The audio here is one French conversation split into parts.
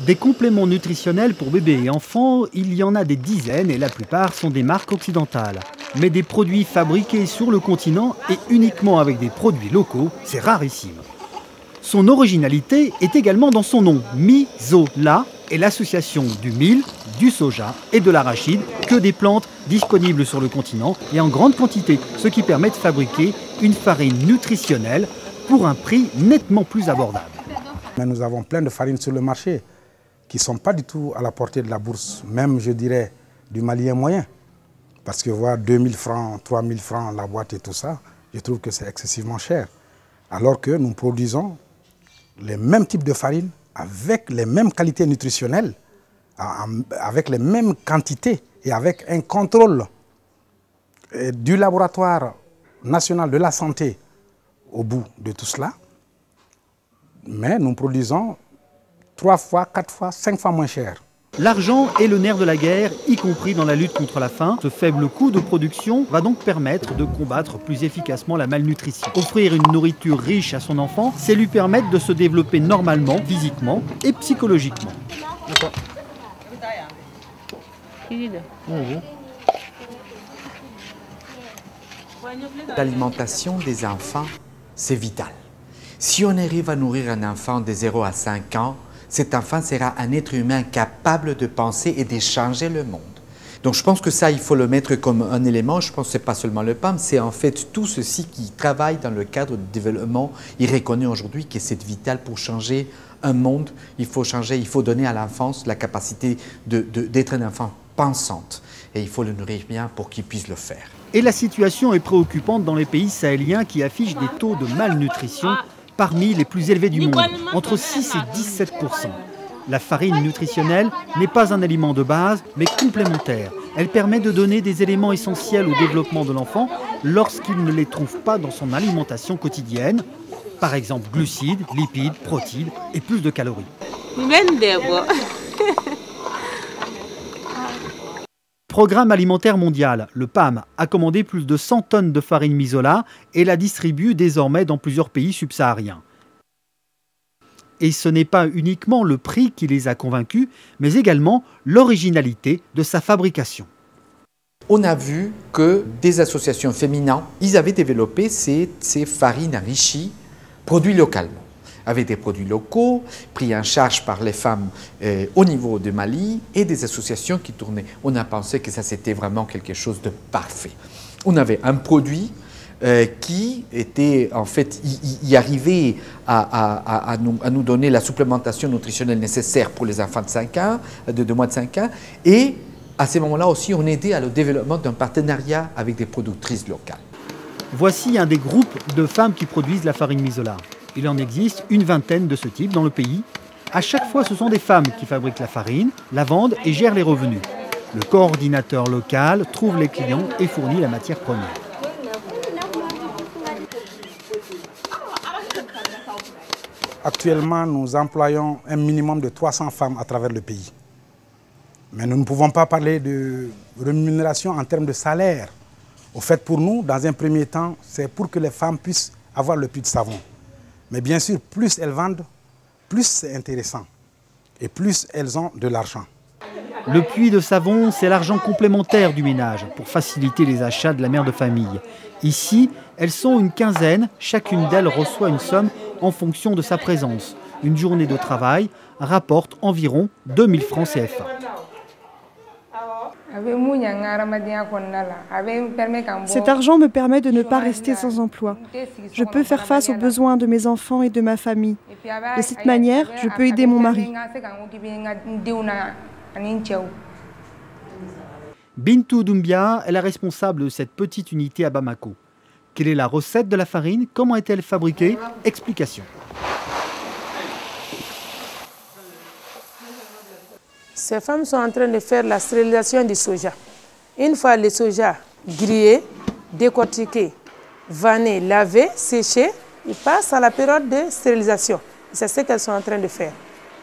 Des compléments nutritionnels pour bébés et enfants, il y en a des dizaines et la plupart sont des marques occidentales. Mais des produits fabriqués sur le continent et uniquement avec des produits locaux, c'est rarissime. Son originalité est également dans son nom, Misola, est l'association du mil, du soja et de l'arachide, que des plantes disponibles sur le continent et en grande quantité, ce qui permet de fabriquer une farine nutritionnelle pour un prix nettement plus abordable. Mais nous avons plein de farines sur le marché qui ne sont pas du tout à la portée de la bourse, même je dirais du Malien moyen. Parce que voir 2000 francs, 3000 francs la boîte et tout ça, je trouve que c'est excessivement cher. Alors que nous produisons les mêmes types de farine avec les mêmes qualités nutritionnelles, avec les mêmes quantités et avec un contrôle du laboratoire national de la santé au bout de tout cela. Mais nous produisons 3 fois, 4 fois, 5 fois moins cher. L'argent est le nerf de la guerre, y compris dans la lutte contre la faim. Ce faible coût de production va donc permettre de combattre plus efficacement la malnutrition. Offrir une nourriture riche à son enfant, c'est lui permettre de se développer normalement, physiquement et psychologiquement. L'alimentation des enfants, c'est vital. Si on arrive à nourrir un enfant de 0 à 5 ans, cet enfant sera un être humain capable de penser et d'échanger le monde. Donc je pense que ça, il faut le mettre comme un élément. Je pense que ce n'est pas seulement le PAM, c'est en fait tout ceci qui travaille dans le cadre du développement. Il reconnaît aujourd'hui que c'est vital pour changer un monde. Il faut changer, il faut donner à l'enfance la capacité d'être un enfant pensante. Et il faut le nourrir bien pour qu'il puisse le faire. Et la situation est préoccupante dans les pays sahéliens qui affichent des taux de malnutrition parmi les plus élevés du monde, entre 6 et 17 %. La farine nutritionnelle n'est pas un aliment de base, mais complémentaire. Elle permet de donner des éléments essentiels au développement de l'enfant lorsqu'il ne les trouve pas dans son alimentation quotidienne. Par exemple, glucides, lipides, protéines et plus de calories. Programme alimentaire mondial, le PAM, a commandé plus de 100 tonnes de farine Misola et la distribue désormais dans plusieurs pays subsahariens. Et ce n'est pas uniquement le prix qui les a convaincus, mais également l'originalité de sa fabrication. On a vu que des associations féminines, ils avaient développé ces farines enrichies, produits localement, avec des produits locaux, pris en charge par les femmes au niveau de Mali et des associations qui tournaient. On a pensé que ça c'était vraiment quelque chose de parfait. On avait un produit qui était en fait, y arrivait à nous donner la supplémentation nutritionnelle nécessaire pour les enfants de 5 ans, de moins de 5 ans, et à ce moment-là aussi on aidait à le développement d'un partenariat avec des productrices locales. Voici un des groupes de femmes qui produisent la farine Misola. Il en existe une vingtaine de ce type dans le pays. À chaque fois, ce sont des femmes qui fabriquent la farine, la vendent et gèrent les revenus. Le coordinateur local trouve les clients et fournit la matière première. Actuellement, nous employons un minimum de 300 femmes à travers le pays. Mais nous ne pouvons pas parler de rémunération en termes de salaire. Au fait, pour nous, dans un premier temps, c'est pour que les femmes puissent avoir le puits de savon. Mais bien sûr, plus elles vendent, plus c'est intéressant et plus elles ont de l'argent. Le puits de savon, c'est l'argent complémentaire du ménage pour faciliter les achats de la mère de famille. Ici, elles sont une quinzaine, chacune d'elles reçoit une somme en fonction de sa présence. Une journée de travail rapporte environ 2000 francs CFA. Cet argent me permet de ne pas rester sans emploi. Je peux faire face aux besoins de mes enfants et de ma famille. De cette manière, je peux aider mon mari. Bintou Doumbia est la responsable de cette petite unité à Bamako. Quelle est la recette de la farine? Comment est-elle fabriquée? Explication. Ces femmes sont en train de faire la stérilisation du soja. Une fois le soja grillé, décortiqué, vanné, lavé, séché, il passe à la période de stérilisation. C'est ce qu'elles sont en train de faire.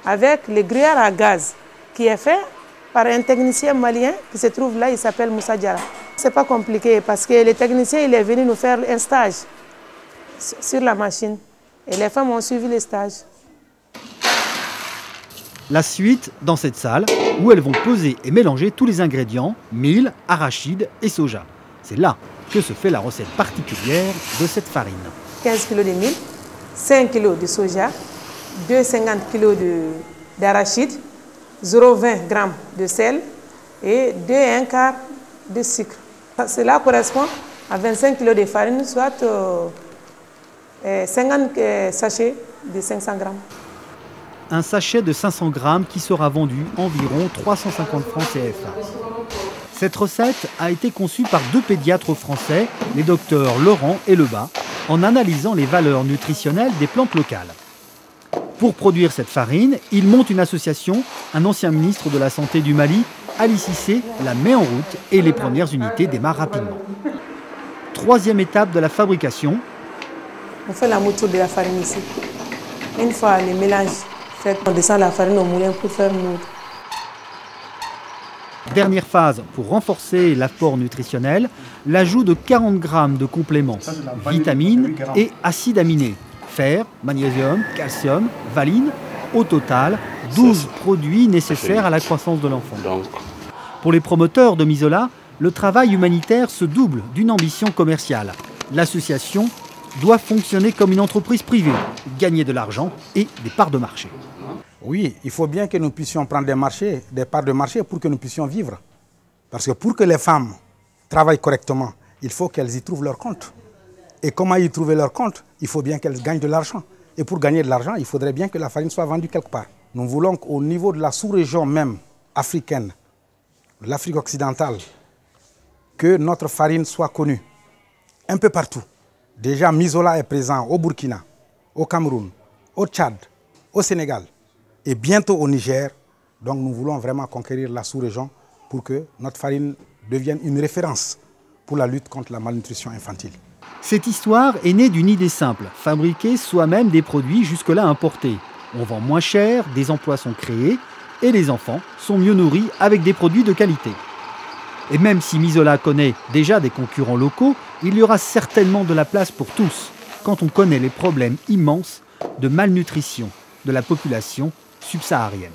Avec le grillage à gaz qui est fait par un technicien malien qui se trouve là, il s'appelle Moussa Diarra. Ce n'est pas compliqué parce que le technicien il est venu nous faire un stage sur la machine. Et les femmes ont suivi le stage. La suite dans cette salle où elles vont peser et mélanger tous les ingrédients, mil, arachides et soja. C'est là que se fait la recette particulière de cette farine. 15 kg de mil, 5 kg de soja, 2,50 kg d'arachide, 0,20 g de sel et 2,25 de sucre. Cela correspond à 25 kg de farine, soit 50 sachets de 500 g. Un sachet de 500 grammes qui sera vendu environ 350 francs CFA. Cette recette a été conçue par deux pédiatres français, les docteurs Laurent et Lebas, en analysant les valeurs nutritionnelles des plantes locales. Pour produire cette farine, ils montent une association. Un ancien ministre de la Santé du Mali, Ali Cissé, la met en route et les premières unités démarrent rapidement. Troisième étape de la fabrication. On fait la mouture de la farine ici. Une fois le mélange fait, on descend la farine au moulin pour faire moudre. Dernière phase pour renforcer l'apport nutritionnel, l'ajout de 40 g de compléments, vitamines et acides aminés, fer, magnésium, calcium, valine, au total 12 produits nécessaires à la croissance de l'enfant. Pour les promoteurs de Misola, le travail humanitaire se double d'une ambition commerciale. L'association doit fonctionner comme une entreprise privée, gagner de l'argent et des parts de marché. Oui, il faut bien que nous puissions prendre des parts de marché pour que nous puissions vivre. Parce que pour que les femmes travaillent correctement, il faut qu'elles y trouvent leur compte. Et comment y trouver leur compte? Il faut bien qu'elles gagnent de l'argent. Et pour gagner de l'argent, il faudrait bien que la farine soit vendue quelque part. Nous voulons qu'au niveau de la sous-région même africaine, de l'Afrique occidentale, que notre farine soit connue un peu partout. Déjà, Misola est présent au Burkina, au Cameroun, au Tchad, au Sénégal et bientôt au Niger. Donc nous voulons vraiment conquérir la sous-région pour que notre farine devienne une référence pour la lutte contre la malnutrition infantile. Cette histoire est née d'une idée simple, fabriquer soi-même des produits jusque-là importés. On vend moins cher, des emplois sont créés et les enfants sont mieux nourris avec des produits de qualité. Et même si Misola connaît déjà des concurrents locaux, il y aura certainement de la place pour tous quand on connaît les problèmes immenses de malnutrition de la population subsaharienne.